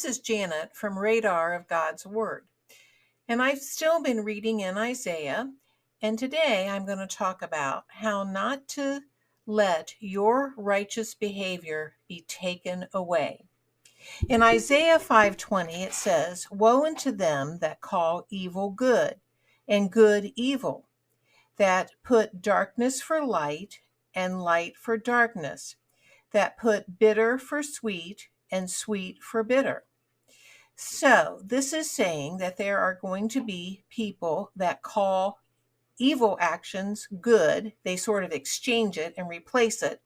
This is Janet from Radar of God's Word. And I've still been reading in Isaiah. And today I'm going to talk about how not to let your righteous behavior be taken away. In Isaiah 5:20 it says, "Woe unto them that call evil good and good evil, that put darkness for light and light for darkness, that put bitter for sweet and sweet for bitter." So, this is saying that there are going to be people that call evil actions good. They sort of exchange it and replace it,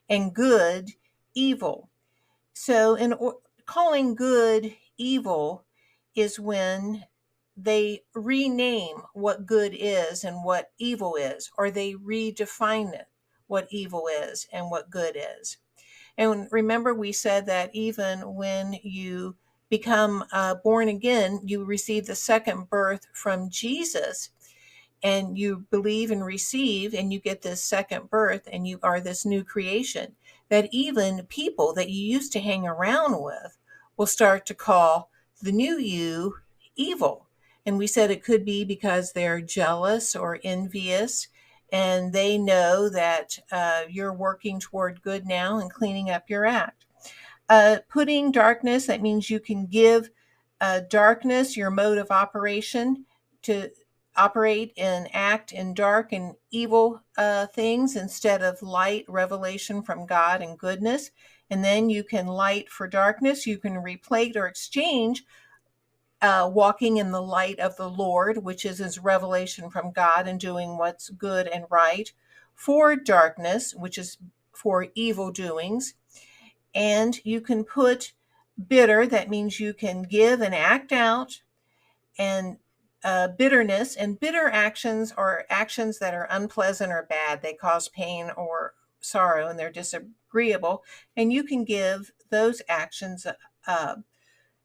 and good evil. So, calling good evil is when they rename what good is and what evil is, or they redefine it, what evil is and what good is. And remember, we said that even when you become born again, you receive the second birth from Jesus, and you believe and receive, and you get this second birth, and you are this new creation, that even people that you used to hang around with will start to call the new you evil. And we said it could be because they're jealous or envious, and they know that you're working toward good now and cleaning up your act. Putting darkness, that means you can give darkness your mode of operation to operate and act in dark and evil things instead of light, revelation from God and goodness. And then you can light for darkness. You can replace or exchange walking in the light of the Lord, which is his revelation from God and doing what's good and right, for darkness, which is for evil doings. And you can put bitter, that means you can give and act out, and bitterness. And bitter actions are actions that are unpleasant or bad. They cause pain or sorrow and they're disagreeable. And you can give those actions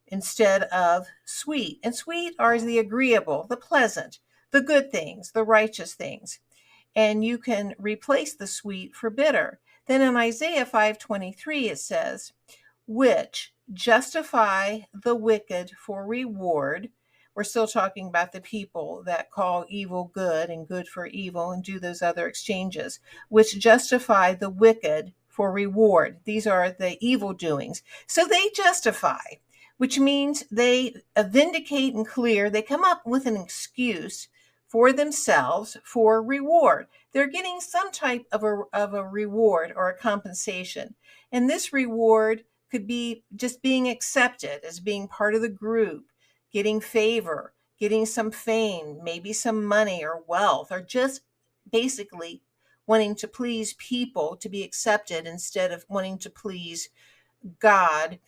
instead of sweet. And sweet are the agreeable, the pleasant, the good things, the righteous things. And you can replace the sweet for bitter. Then in Isaiah 5:23 it says, "Which justify the wicked for reward." We're still talking about the people that call evil good and good for evil and do those other exchanges, "which justify the wicked for reward." These are the evil doings. So they justify, which means they vindicate and clear. They come up with an excuse for themselves for reward. They're getting some type of a reward or a compensation. And this reward could be just being accepted as being part of the group, getting favor, getting some fame, maybe some money or wealth, or just basically wanting to please people to be accepted instead of wanting to please God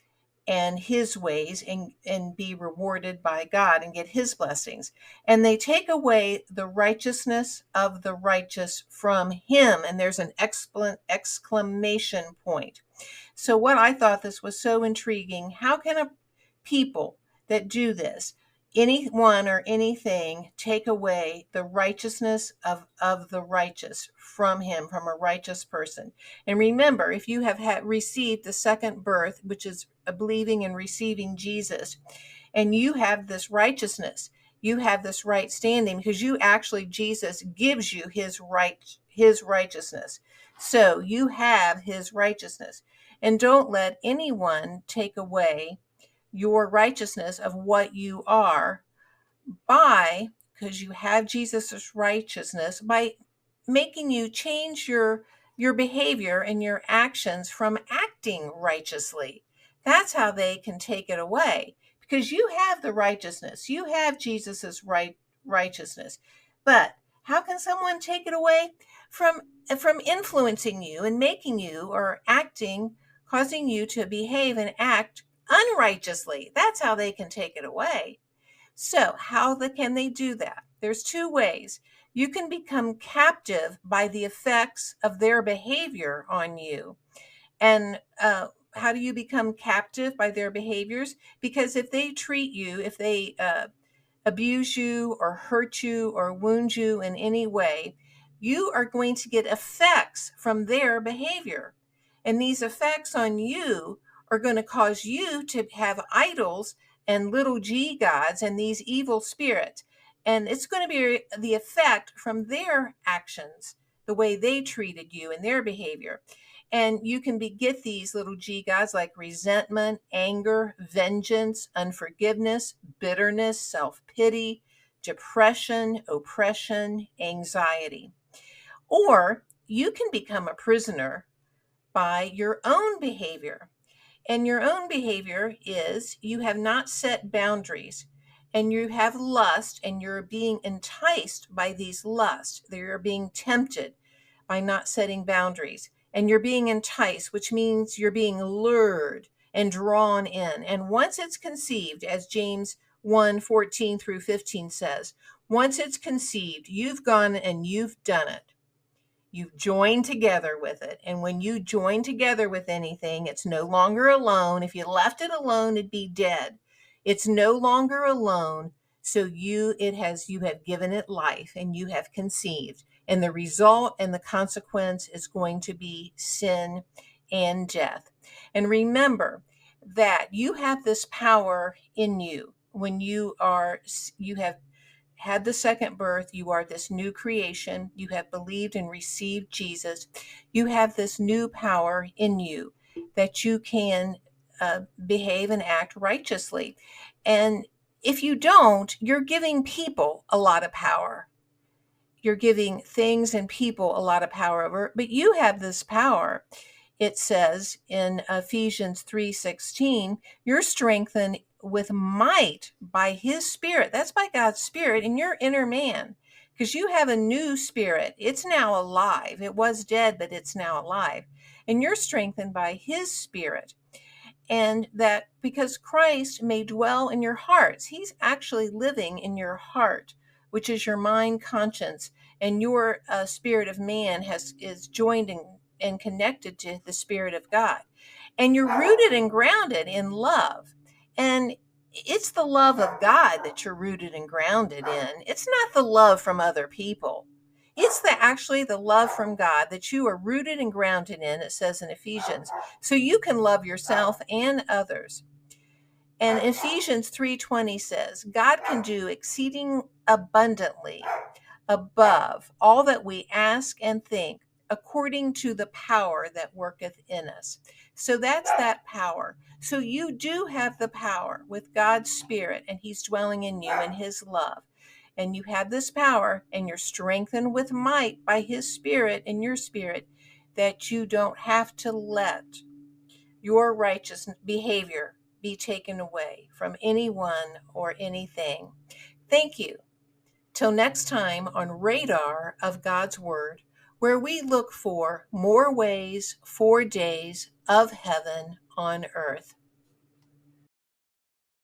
and his ways and be rewarded by God and get his blessings. And they take away the righteousness of the righteous from him. And there's an exclamation point. So what I thought this was so intriguing, how can a people that do this, anyone or anything, take away the righteousness of the righteous from him, from a righteous person? And remember, if you have received the second birth, which is believing and receiving Jesus, and you have this righteousness, you have this right standing because Jesus gives you his righteousness. So you have his righteousness. And don't let anyone take away your righteousness of what you are because you have Jesus' righteousness, by making you change your behavior and your actions from acting righteously. That's how they can take it away, because you have the righteousness. You have Jesus's righteousness. But how can someone take it away from influencing you and making you or acting, causing you to behave and act unrighteously? That's how they can take it away. So how can they do that? There's two ways. You can become captive by the effects of their behavior on you. And how do you become captive by their behaviors? Because if they treat you, if they abuse you or hurt you or wound you in any way, you are going to get effects from their behavior. And these effects on you are going to cause you to have idols and little g gods and these evil spirits. And it's going to be the effect from their actions, the way they treated you and their behavior. And you can get these little g gods like resentment, anger, vengeance, unforgiveness, bitterness, self-pity, depression, oppression, anxiety. Or you can become a prisoner by your own behavior. And your own behavior is you have not set boundaries, and you have lust, and you're being enticed by these lusts. You're being tempted by not setting boundaries, and you're being enticed, which means you're being lured and drawn in. And once it's conceived, as James 1:14 through 15 says, once it's conceived, you've gone and you've done it. You've joined together with it. And when you join together with anything, it's no longer alone. If you left it alone, it'd be dead. It's no longer alone. So you have given it life, and you have conceived. And the result and the consequence is going to be sin and death. And remember that you have this power in you. When you have had the second birth, you are this new creation. You have believed and received Jesus. You have this new power in you that you can behave and act righteously. And if you don't, you're giving people a lot of power. You're giving things and people a lot of power over, but you have this power. It says in Ephesians 3:16, you're strengthened with might by his spirit. That's by God's spirit in your inner man, because you have a new spirit. It's now alive. It was dead, but it's now alive. And you're strengthened by his spirit. And that because Christ may dwell in your hearts, he's actually living in your heart, which is your mind, conscience, and your spirit of man is joined and connected to the Spirit of God. And you're rooted and grounded in love. And it's the love of God that you're rooted and grounded in. It's not the love from other people. It's actually the love from God that you are rooted and grounded in, it says in Ephesians, so you can love yourself and others. And Ephesians 3:20 says, God can do exceeding abundantly above all that we ask and think, according to the power that worketh in us. So that's that power. So you do have the power with God's Spirit, and he's dwelling in you in his love. And you have this power, and you're strengthened with might by his Spirit in your spirit, that you don't have to let your righteous behavior be taken away from anyone or anything. Thank you. Till next time on Radar of God's Word, where we look for more ways, 4 days of heaven on earth.